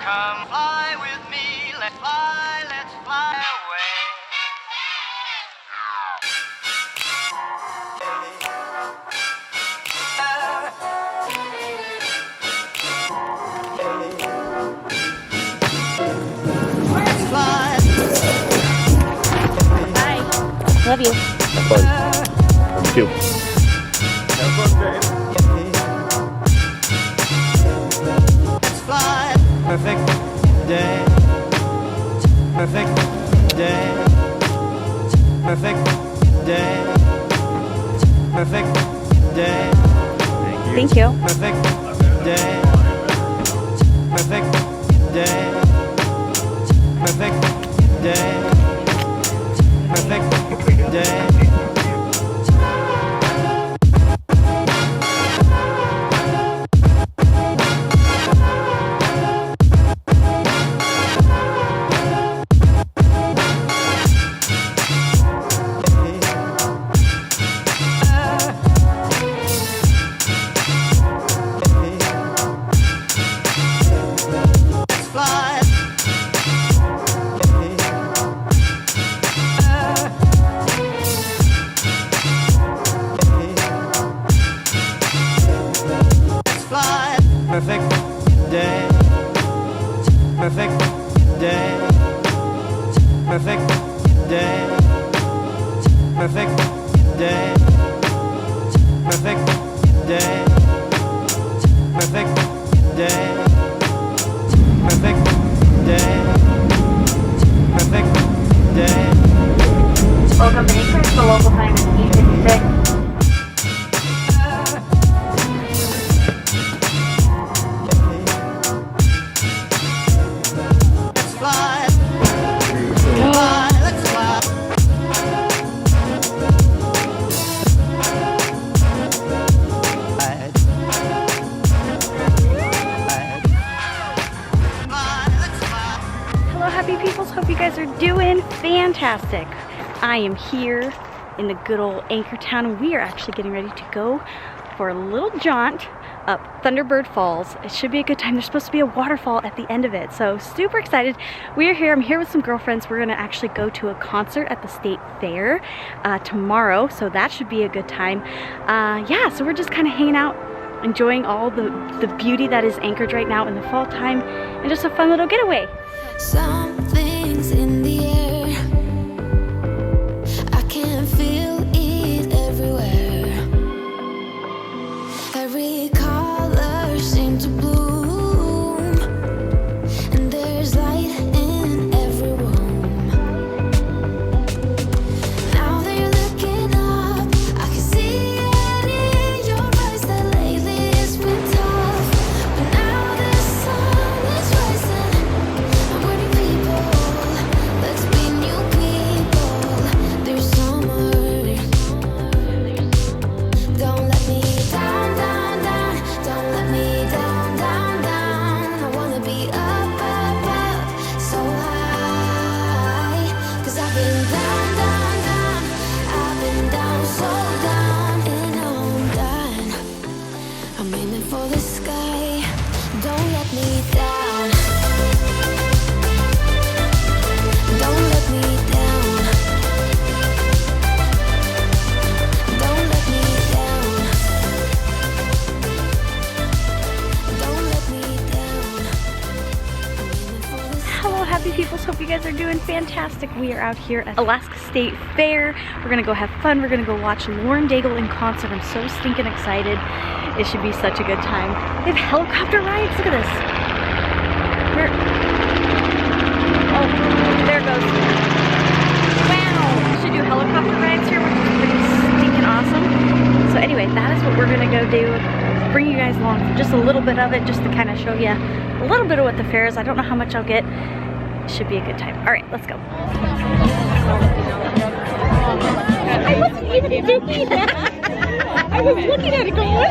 Come fly with me, let's fly away. Bye. Love you. Have fun. Thank you. Have fun, babe. Perfect day. Perfect day. Perfect day. Perfect day. Thank you. Perfect day. Perfect day. Perfect day. Perfect day. Perfect day. Perfect day. Perfect day. Perfect day. Perfect day. Perfect day. Perfect day. Perfect day. Welcome to Anchorage. The local time is 8:56. Happy peoples, hope you guys are doing fantastic. I am here in the good old Anchor Town, and we are actually getting ready to go for a little jaunt up Thunderbird Falls. It should be a good time. There's supposed to be a waterfall at the end of it, so super excited. We are here. I'm here with some girlfriends. We're gonna actually go to a concert at the state fair tomorrow, so that should be a good time. Yeah, so we're just kind of hanging out, enjoying all the beauty that is Anchorage right now in the fall time, and just a fun little getaway. Something's in the air. I can feel it everywhere. Every color seems to bloom, and there's light in every room. Now that you're looking up, I can see it in your eyes that lately it's been tough. But now the sun is rising. Let's be new people this summer. Don't let me down, down, down. Don't let me down, down, down. I wanna be up, up, up, so high. 'Cause I've been down, down, down. I've been down, so down. And now I'm done. I'm aiming for the sky. Don't let me down. Don't let me down. Don't let me down. Don't let me down. Hello, happy peoples. Hope you guys are doing fantastic. We are out here at Alaska State Fair. We're gonna go have fun. We're gonna go watch Lauren Daigle in concert. I'm so stinking excited. It should be such a good time. They have helicopter rides. Look at this. Oh, there it goes. Wow. We should do helicopter rides here, which is pretty stinking awesome. So anyway, that is what we're gonna go do. Bring you guys along for just a little bit of it, just to kind of show you a little bit of what the fair is. I don't know how much I'll get. It should be a good time. All right, let's go. I wasn't even doing that. I was looking at it going, what?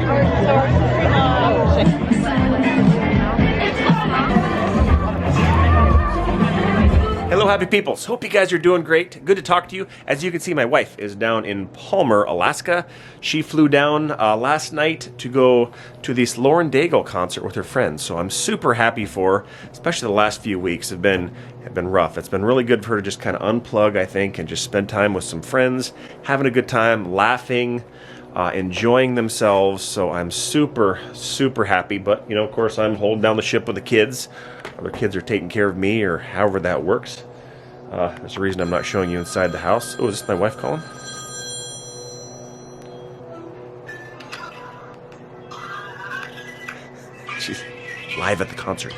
Hello, Hello, happy peoples. Hope you guys are doing great. Good to talk to you. As you can see, my wife is down in Palmer, Alaska. She flew down last night to go to this Lauren Daigle concert with her friends. So I'm super happy for her, especially the last few weeks have been rough. It's been really good for her to just kind of unplug, I think, and just spend time with some friends, having a good time, laughing, enjoying themselves. So I'm super, super happy. But, you know, of course, I'm holding down the ship with the kids. Other kids are taking care of me, or however that works. There's a reason I'm not showing you inside the house. Oh, is this my wife calling? She's live at the concert.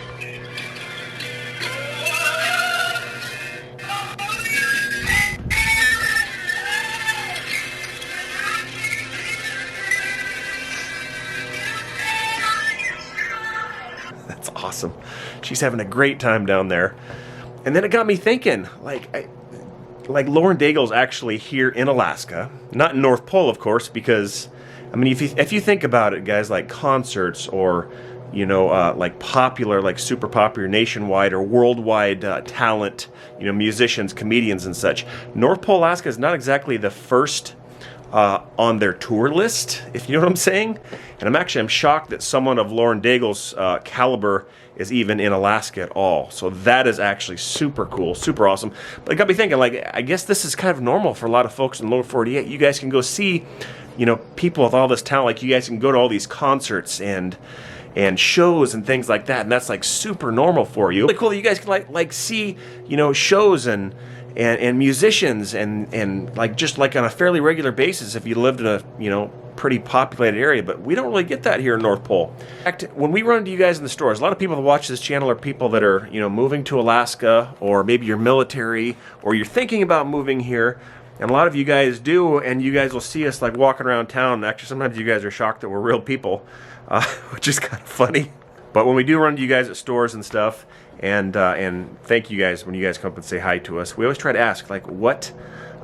That's awesome. She's having a great time down there. And then it got me thinking, like Lauren Daigle's actually here in Alaska, not in North Pole, of course, because, I mean, if you think about it, guys, like concerts or, you know, like popular, like super popular nationwide or worldwide talent, you know, musicians, comedians and such, North Pole, Alaska is not exactly the first on their tour list, if you know what I'm saying. And I'm shocked that someone of Lauren Daigle's caliber is even in Alaska at all. So that is actually super cool, super awesome. But it got me thinking, like, I guess this is kind of normal for a lot of folks in Lower 48. You guys can go see, you know, people with all this talent. Like, you guys can go to all these concerts and shows and things like that, and that's like super normal for you. Really cool that you guys can like see, you know, shows and musicians and like just like on a fairly regular basis if you lived in a, you know, pretty populated area. But we don't really get that here in North Pole. In fact, when we run into you guys in the stores, a lot of people that watch this channel are people that are, you know, moving to Alaska, or maybe you're military, or you're thinking about moving here. And a lot of you guys do, and you guys will see us like walking around town. Actually, sometimes you guys are shocked that we're real people, which is kind of funny. But when we do run into you guys at stores and stuff, and thank you guys when you guys come up and say hi to us, we always try to ask, like, what,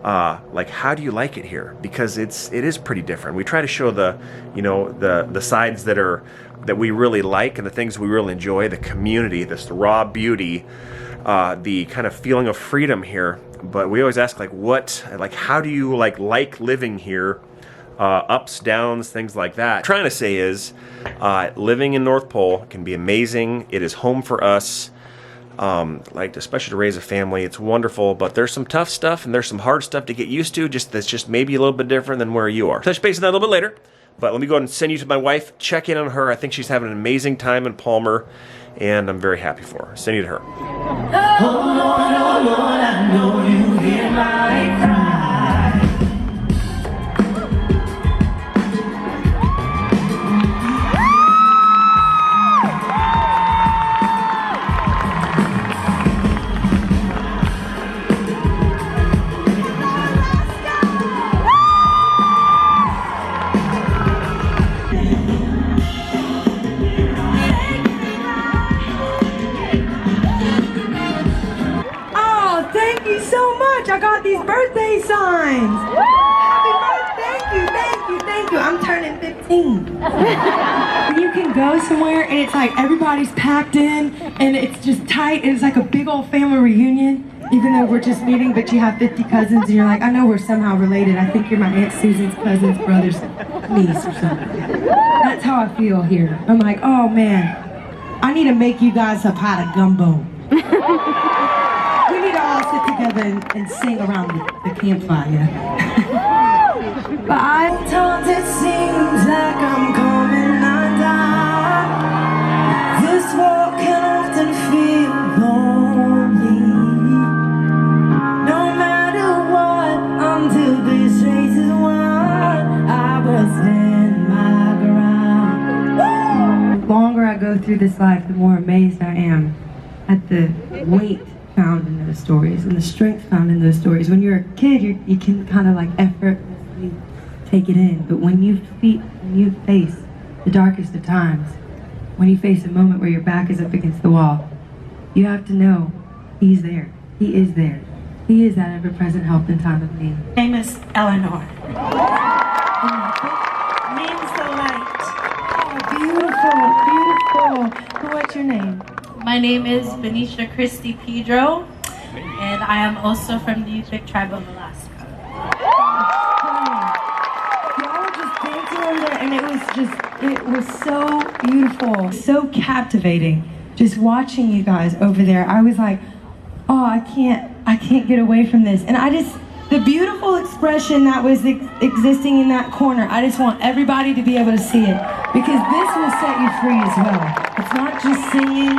like, how do you like it here? Because it is pretty different. We try to show the, you know, the sides that we really like and the things we really enjoy, the community, this raw beauty, the kind of feeling of freedom here. But we always ask, like, what, like, how do you like living here? Ups, downs, things like that. What I'm trying to say is, living in North Pole can be amazing. It is home for us. Like, especially to raise a family, it's wonderful. But there's some tough stuff and there's some hard stuff to get used to. That's just maybe a little bit different than where you are. Touch base on that a little bit later. But let me go ahead and send you to my wife. Check in on her. I think she's having an amazing time in Palmer, and I'm very happy for her. Send you to her. Oh Lord, I know you hear my cry. I got these birthday signs. Happy birthday. Thank you. I'm turning 15. When you can go somewhere and it's like everybody's packed in and it's just tight and it's like a big old family reunion, even though we're just meeting, but you have 50 cousins and you're like, I know we're somehow related. I think you're my Aunt Susan's cousin's brother's niece or something. That's how I feel here. I'm like, oh man, I need to make you guys a pot of gumbo. We need to all sit together and sing around the campfire. But sometimes it seems like I'm coming undone. This world can often feel lonely. No matter what, until this race is won, I will stand my ground. The longer I go through this life, the more amazed I am at the weight found in those stories and the strength found in those stories. When you're a kid, you can kind of like effortlessly take it in, but when you face the darkest of times, when you face a moment where your back is up against the wall, you have to know He's there. He is there. He is that ever-present help in time of need. My name is Eleanor. Means the light. Oh, beautiful, beautiful. What's your name? My name is Benicia Christy Pedro. and I am also from the Yupik tribe of Alaska. Y'all were just dancing over there, and it was so beautiful, so captivating. Just watching you guys over there, I was like, oh, I can't get away from this. And the beautiful expression that was existing in that corner, I just want everybody to be able to see it, because this will set you free as well. It's not just singing.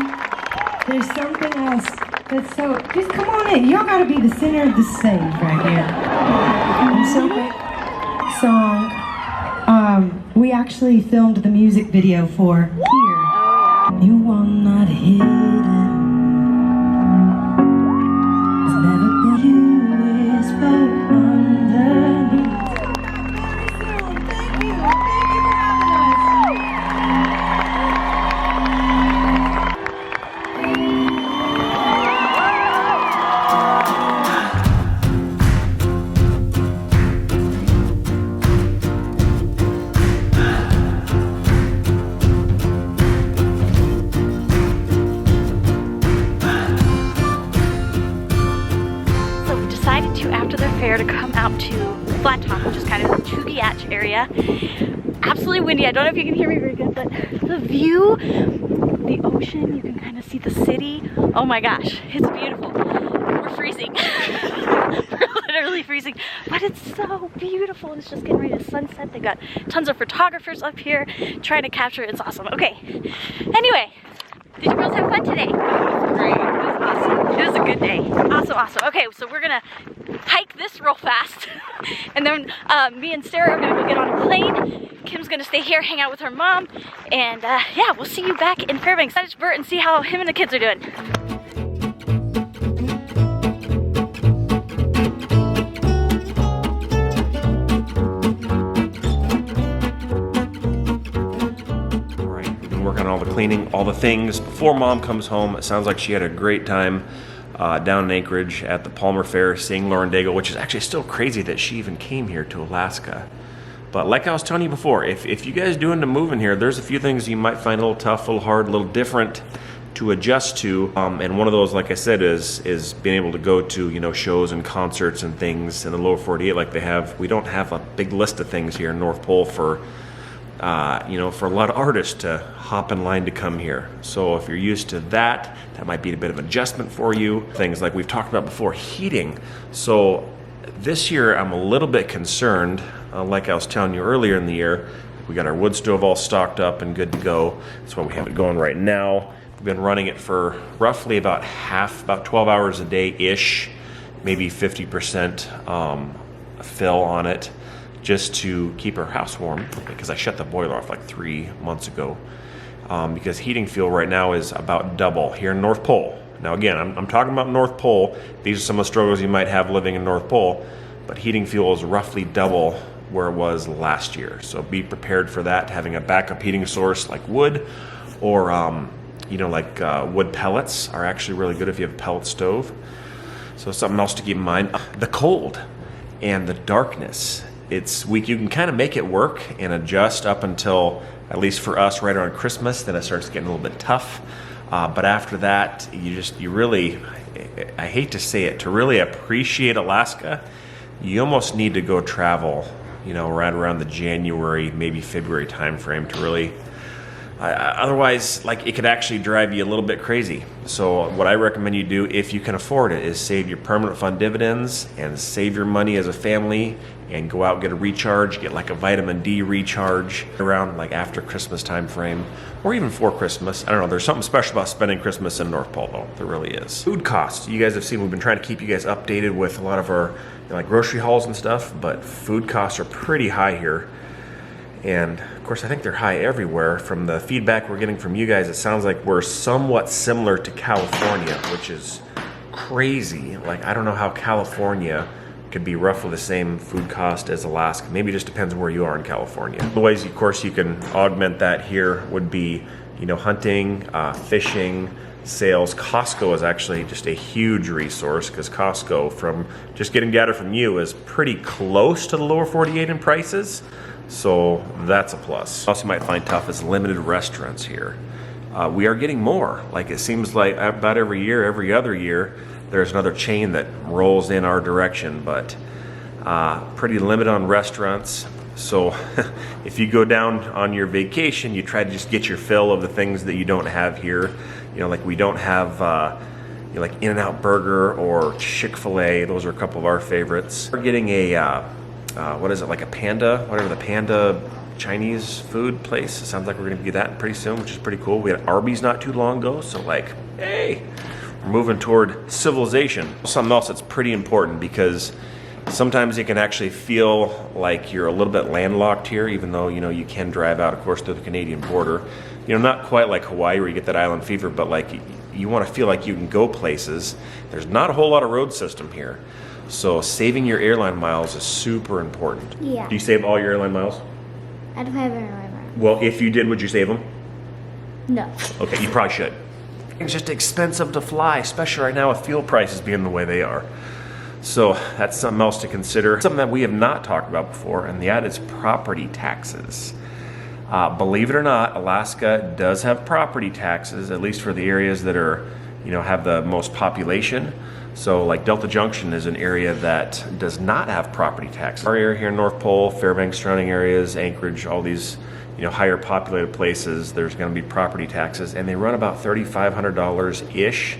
There's something else that's so, just come on in. Y'all gotta be the center of the stage right here. I'm so great song. We actually filmed the music video for here. You are not hidden. It's never been you whisper underneath. Thank you for having to come out to Flat Top, which is kind of the Tugiach area. Absolutely windy. I don't know if you can hear me very good, but the view, the ocean, you can kind of see the city. Oh my gosh, it's beautiful. We're freezing. We're literally freezing, but it's so beautiful. It's just getting ready to sunset. They got tons of photographers up here trying to capture it. It's awesome. Okay, anyway, did you girls have fun today? It was great. It was awesome. It was a good day. Awesome, awesome. Okay, so we're gonna hike this real fast, and then me and Sarah are gonna go get on a plane. Kim's gonna stay here, hang out with her mom, and yeah, we'll see you back in Fairbanks. Let's Bert and see how him and the kids are doing. Working on all the cleaning, all the things before Mom comes home. It sounds like she had a great time down in Anchorage at the Palmer Fair, seeing Lauren Daigle, which is actually still crazy that she even came here to Alaska. But like I was telling you before, if you guys do end up moving here, there's a few things you might find a little tough, a little hard, a little different to adjust to. And one of those, like I said, is being able to go to, you know, shows and concerts and things in the lower 48 like they have. We don't have a big list of things here in North Pole for you know, for a lot of artists to hop in line to come here. So if you're used to that, that might be a bit of adjustment for you. Things like we've talked about before, heating. So this year I'm a little bit concerned, like I was telling you earlier in the year, we got our wood stove all stocked up and good to go. That's why we have it going right now. We've been running it for roughly about 12 hours a day-ish, maybe 50% fill on it, just to keep our house warm, because I shut the boiler off like 3 months ago, because heating fuel right now is about double here in North Pole. Now again, I'm talking about North Pole. These are some of the struggles you might have living in North Pole, but heating fuel is roughly double where it was last year. So be prepared for that, having a backup heating source like wood, or you know, like wood pellets are actually really good if you have a pellet stove. So something else to keep in mind, the cold and the darkness. It's weak. You can kind of make it work and adjust up until, at least for us, right around Christmas. Then it starts getting a little bit tough. But after that, you really, I hate to say it, to really appreciate Alaska, you almost need to go travel, you know, right around the January, maybe February time frame to really. Otherwise, like, it could actually drive you a little bit crazy. So what I recommend you do, if you can afford it, is save your permanent fund dividends and save your money as a family and go out and get a recharge, get like a vitamin D recharge around like after Christmas time frame, or even for Christmas. I don't know, there's something special about spending Christmas in North Pole though, there really is. Food costs, you guys have seen, we've been trying to keep you guys updated with a lot of our, you know, like grocery hauls and stuff, but food costs are pretty high here. And of course, I think they're high everywhere. From the feedback we're getting from you guys, it sounds like we're somewhat similar to California, which is crazy. Like, I don't know how California could be roughly the same food cost as Alaska. Maybe it just depends where you are in California. The ways, of course, you can augment that here would be, you know, hunting, fishing, sales. Costco is actually just a huge resource, because Costco, from just getting data from you, is pretty close to the lower 48 in prices. So that's a plus. Also, you might find tough is limited restaurants here. We are getting more. Like, it seems like about every year, every other year, there's another chain that rolls in our direction, but pretty limited on restaurants. So if you go down on your vacation, you try to just get your fill of the things that you don't have here. You know, like we don't have like In-N-Out Burger or Chick-fil-A. Those are a couple of our favorites. We're getting a, what is it, like a Panda, whatever, the Panda Chinese food place. It sounds like we're gonna get that pretty soon, which is pretty cool. We had Arby's not too long ago, so like, hey, we're moving toward civilization. Something else that's pretty important, because sometimes it can actually feel like you're a little bit landlocked here, even though, you know, you can drive out, of course, through the Canadian border. You know, not quite like Hawaii where you get that island fever, but like you want to feel like you can go places. There's not a whole lot of road system here. So saving your airline miles is super important. Yeah. Do you save all your airline miles? I don't have any right now. Well, if you did, would you save them? No. Okay, you probably should. It's just expensive to fly, especially right now with fuel prices being the way they are. So that's something else to consider. Something that we have not talked about before, and that is property taxes. Believe it or not, Alaska does have property taxes, at least for the areas that are, you know, have the most population. So like Delta Junction is an area that does not have property taxes. Our area here in North Pole, Fairbanks, surrounding areas, Anchorage, all these, you know, higher populated places, there's going to be property taxes, and they run about $3,500-ish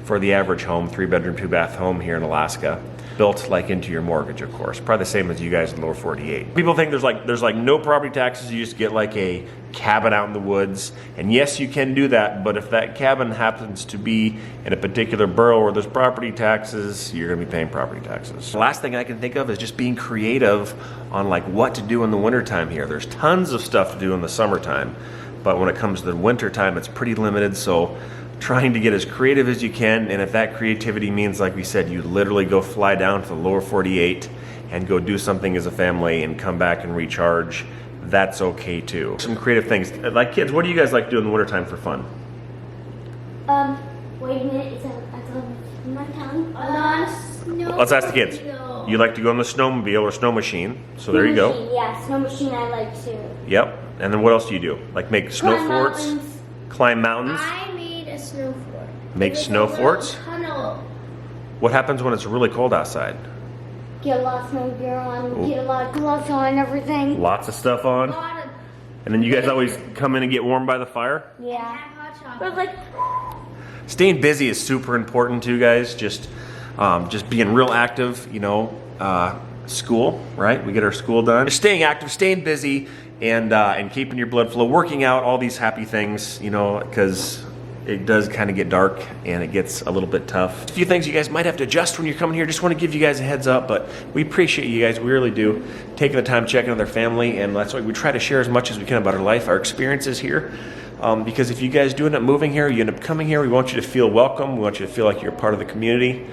for the average home, 3-bedroom, 2-bath home here in Alaska, built like into your mortgage, of course. Probably the same as you guys in the lower 48. People think there's like no property taxes. You just get like a cabin out in the woods, and yes, you can do that. But if that cabin happens to be in a particular borough where there's property taxes, you're going to be paying property taxes. The last thing I can think of is just being creative on like what to do in the wintertime here. There's tons of stuff to do in the summertime, but when it comes to the wintertime, it's pretty limited. So trying to get as creative as you can, and if that creativity means, like we said, you literally go fly down to the lower 48 and go do something as a family and come back and recharge, that's okay too. Some creative things. Like kids, what do you guys like to do in the wintertime for fun? Wait a minute, is that on my tongue? No. Let's ask the kids. You like to go on the snowmobile or snow machine, so there you go. Yeah, snow machine I like too. Yep, and then what else do you do? Like make snow forts? Mountains. Climb mountains? I made a snow fort. Make snow forts? Tunnel. What happens when it's really cold outside? Get a lot of snow gear on, get a lot of gloves on and everything. Lots of stuff on? And then you guys always come in and get warm by the fire? Yeah. But like, staying busy is super important too, guys. Just being real active, you know, school, right? We get our school done. Just staying active, staying busy, and keeping your blood flow, working out, all these happy things, you know, because it does kind of get dark and it gets a little bit tough. A few things you guys might have to adjust when you're coming here. Just want to give you guys a heads up, but we appreciate you guys. We really do. Taking the time checking on their family, and that's why we try to share as much as we can about our life, our experiences here. Because if you guys do end up moving here, you end up coming here, we want you to feel welcome. We want you to feel like you're part of the community.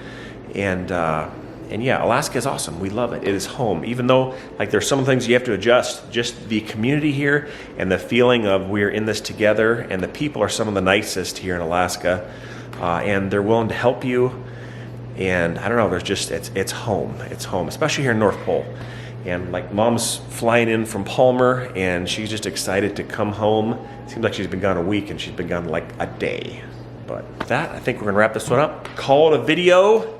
And yeah, Alaska is awesome. We love it. It is home. Even though like there's some things you have to adjust, just the community here and the feeling of we're in this together, and the people are some of the nicest here in Alaska, and they're willing to help you. And I don't know, there's just it's home. It's home, especially here in North Pole. And like Mom's flying in from Palmer, and she's just excited to come home. It seems like she's been gone a week, and she's been gone like a day. But with that, I think we're gonna wrap this one up. Call it a video.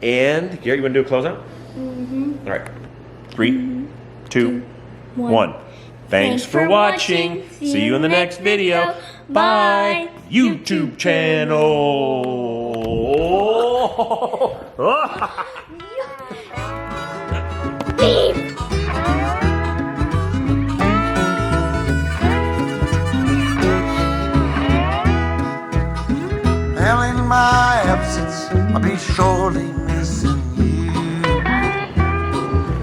And Garrett, you want to do a closeout? Mm-hmm. All right. 3, 2, 1. Thanks for watching. See you in the next video. Bye. YouTube channel. Well, in my absence, I'll be surely missing you.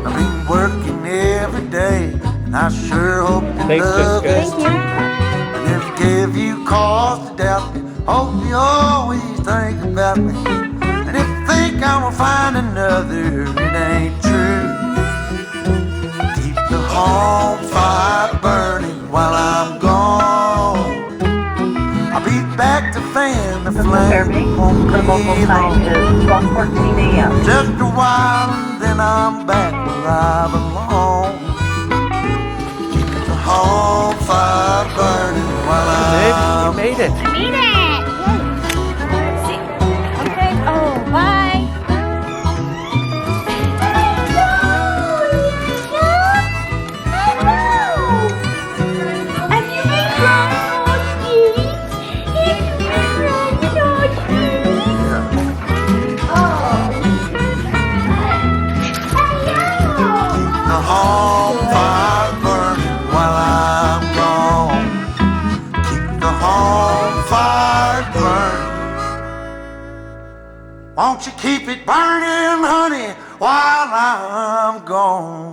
I've been working every day, and I sure hope you love us too. And if I give you cause to doubt me, hope you always think about me. And if you think I'm gonna find another, it ain't true. Keep the home fire burning while I'm gone. I'll be back to fan the flame. Local time is 12:14 a.m. Just a while and then I'm back where I belong. Keep the home fire burning while I'm... You made it. I made it! Let's see. Okay. Oh. bonfire burn. Won't you keep it burning, honey, while I'm gone?